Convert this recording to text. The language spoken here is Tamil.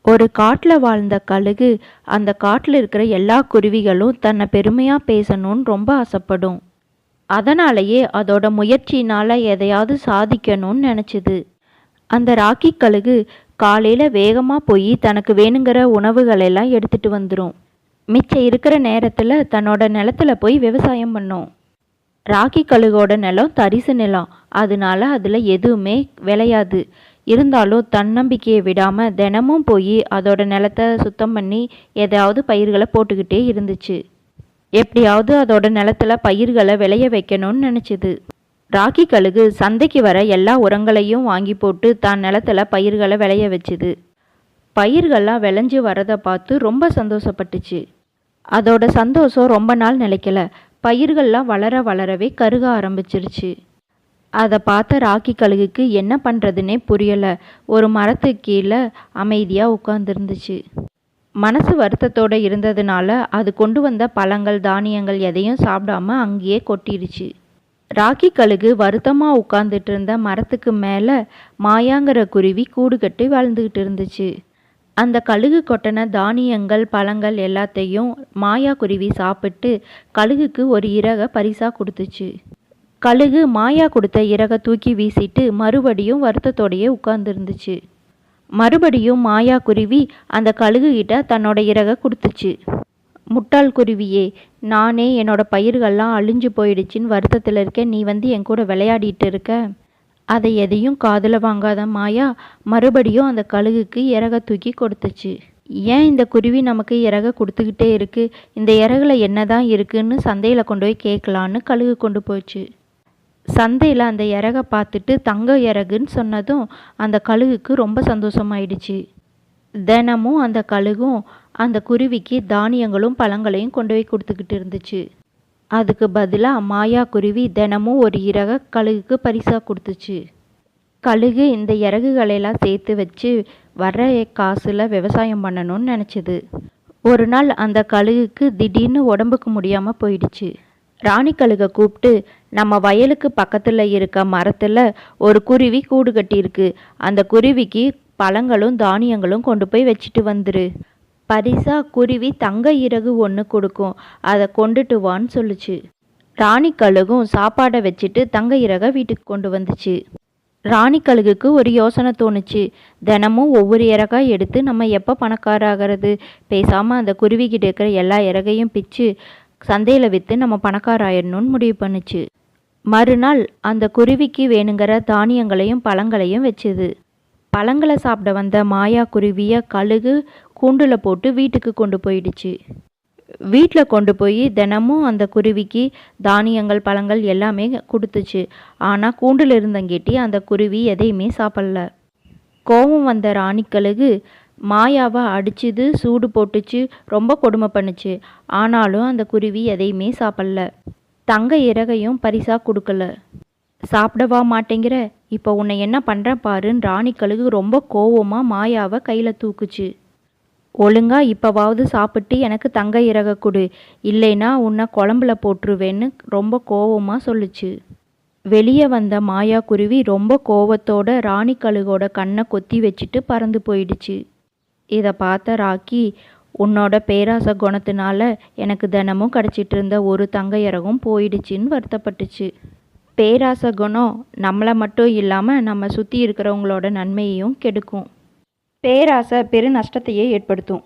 ஒரு காட்டுல வாழ்ந்த கழுகு அந்த காட்டுல இருக்கிற எல்லா குருவிகளும் தன்னை பெருமையா பேசணும்னு ரொம்ப ஆசைப்படும். அதனாலேயே அதோட முயற்சியினால எதையாவது சாதிக்கணும்னு நினைச்சுது. அந்த ராக்கி கழுகு காலையில வேகமா போய் தனக்கு வேணுங்கிற உணவுகள் எல்லாம் எடுத்துட்டு வந்துடும். மிச்சம் இருக்கிற நேரத்துல தன்னோட நிலத்துல போய் விவசாயம் பண்ணும். ராக்கி கழுகோட நிலம் தரிசு நிலம், அதனால அதுல எதுவுமே விளையாது. இருந்தாலும் தன்னம்பிக்கையை விடாம தினமும் போய் அதோட நிலத்தை சுத்தம் பண்ணி ஏதாவது பயிர்களை போட்டுக்கிட்டே இருந்துச்சு. எப்படியாவது அதோட நிலத்துல பயிர்களை விளைய வைக்கணும்னு நினைச்சுது. ராக்கி கழுகு சந்தைக்கு வர எல்லா உரங்களையும் வாங்கி போட்டு தான் நிலத்துல பயிர்களை விளைய வச்சுது. பயிர்கள்லாம் விளைஞ்சு வரதை பார்த்து ரொம்ப சந்தோஷப்பட்டுச்சு. அதோட சந்தோஷம் ரொம்ப நாள் நிலைக்கல. பயிர்கள்லாம் வளர வளரவே கருக ஆரம்பிச்சிருச்சு. அதை பார்த்த ராக்கி கழுகுக்கு என்ன பண்ணுறதுனே புரியலை. ஒரு மரத்துக்கு கீழே அமைதியாக உட்கார்ந்துருந்துச்சு. மனசு வருத்தத்தோடு இருந்ததுனால அது கொண்டு வந்த பழங்கள் தானியங்கள் எதையும் சாப்பிடாம அங்கேயே கொட்டிடுச்சு. ராக்கி கழுகு வருத்தமாக உட்கார்ந்துட்டு இருந்த மரத்துக்கு மேலே மாயாங்கிற குருவி கூடு கட்டி வாழ்ந்துக்கிட்டு இருந்துச்சு. அந்த கழுகு கொட்டின தானியங்கள் பழங்கள் எல்லாத்தையும் மாயா குருவி சாப்பிட்டு கழுகுக்கு ஒரு இறகை பரிசாக கொடுத்துச்சு. கழுகு மாயா கொடுத்த இறகை தூக்கி வீசிட்டு மறுபடியும் வருத்தத்தோடையே உட்கார்ந்துருந்துச்சு. மறுபடியும் மாயா குருவி அந்த கழுகுகிட்ட தன்னோட இறகை கொடுத்துச்சு. முட்டாள் குருவியே, நானே என்னோட பயிர்கள்லாம் அழிஞ்சு போயிடுச்சின்னு வருத்தத்தில் இருக்கேன், நீ வந்து என் கூட விளையாடிட்டு இருக்க. அதை எதையும் காதில் வாங்காத மாயா மறுபடியும் அந்த கழுகுக்கு இறகை தூக்கி கொடுத்துச்சு. ஏன் இந்த குருவி நமக்கு இறகை கொடுத்துக்கிட்டே இருக்கு, இந்த இறகுல என்னதான் இருக்குன்னு சந்தையில் கொண்டு போய் கேட்கலான்னு கழுகு கொண்டு போச்சு. சந்தையில் அந்த இறகை பார்த்துட்டு தங்க இறகுன்னு சொன்னதும் அந்த கழுகுக்கு ரொம்ப சந்தோஷமாயிடுச்சு. தினமும் அந்த கழுகும் அந்த குருவிக்கு தானியங்களும் பழங்களையும் கொண்டு போய் கொடுத்துக்கிட்டு இருந்துச்சு. அதுக்கு பதிலாக மாயா குருவி தினமும் ஒரு இறகை கழுகுக்கு பரிசாக கொடுத்துச்சு. கழுகு இந்த இறகுகளையெல்லாம் சேர்த்து வச்சு வர்ற காசில் விவசாயம் பண்ணணும்னு நினச்சிது. ஒரு நாள் அந்த கழுகுக்கு திடீர்னு உடம்புக்கு முடியாமல் போயிடுச்சு. ராணி கழுகை கூப்பிட்டு, நம்ம வயலுக்கு பக்கத்தில் இருக்க மரத்தில் ஒரு குருவி கூடு கட்டியிருக்கு, அந்த குருவிக்கு பழங்களும் தானியங்களும் கொண்டு போய் வச்சுட்டு வந்துரு. பரிசா குருவி தங்க இறகு ஒன்று கொடுக்கும், அதை கொண்டுட்டு வான்னு சொல்லுச்சு. ராணி கழுகும் சாப்பாடை வச்சுட்டு தங்க இறகை வீட்டுக்கு கொண்டு வந்துச்சு. ராணி கழுகுக்கு ஒரு யோசனை தோணுச்சு. தினமும் ஒவ்வொரு இறகா எடுத்து நம்ம எப்போ பணக்காராகிறது, பேசாமல் அந்த குருவிக்கிட்ட இருக்கிற எல்லா இறகையும் பிச்சு சந்தையில் விற்று நம்ம பணக்காராயிடணும்னு முடிவு பண்ணுச்சு. மறுநாள் அந்த குருவிக்கு வேணுங்கிற தானியங்களையும் பழங்களையும் வச்சுது. பழங்களை சாப்பிட வந்த மாயா குருவியை கழுகு கூண்டில் போட்டு வீட்டுக்கு கொண்டு போயிடுச்சு. வீட்டில் கொண்டு போய் தினமும் அந்த குருவிக்கு தானியங்கள் பழங்கள் எல்லாமே கொடுத்துச்சு. ஆனால் கூண்டில் இருந்தங்கேட்டி அந்த குருவி எதையுமே சாப்பிடல. கோபம் வந்த ராணி கழுகு மாயாவை அடிச்சுது, சூடு போட்டுச்சு, ரொம்ப கொடுமை பண்ணுச்சு. ஆனாலும் அந்த குருவி எதையுமே சாப்பிடல. தங்க இறகையும் பரிசா கொடுக்கல. சாப்பிடவா மாட்டேங்கிற, இப்போ உன்னை என்ன பண்ணுறேன் பாருன்னு ராணி கழுகு ரொம்ப கோவமாக மாயாவை கையில் தூக்குச்சு. ஒழுங்கா இப்போவாவது சாப்பிட்டு எனக்கு தங்க இறக கொடு, இல்லைன்னா உன்னை குழம்புல போட்டுருவேன்னு ரொம்ப கோவமாக சொல்லுச்சு. வெளியே வந்த மாயா குருவி ரொம்ப கோவத்தோட ராணி கழுகோட கண்ணை கொத்தி வச்சுட்டு பறந்து போயிடுச்சு. இதை பார்த்த ராக்கி, உன்னோட பேராசை குணத்தினால எனக்கு தினமும் கிடச்சிட்டு இருந்த ஒரு தங்க இறகும் போயிடுச்சின்னு வருத்தப்பட்டுச்சு. பேராசை குணம் நம்மளை மட்டும் இல்லாமல் நம்ம சுற்றி இருக்கிறவங்களோட நன்மையையும் கெடுக்கும். பேராசை பெரு நஷ்டத்தையே ஏற்படுத்தும்.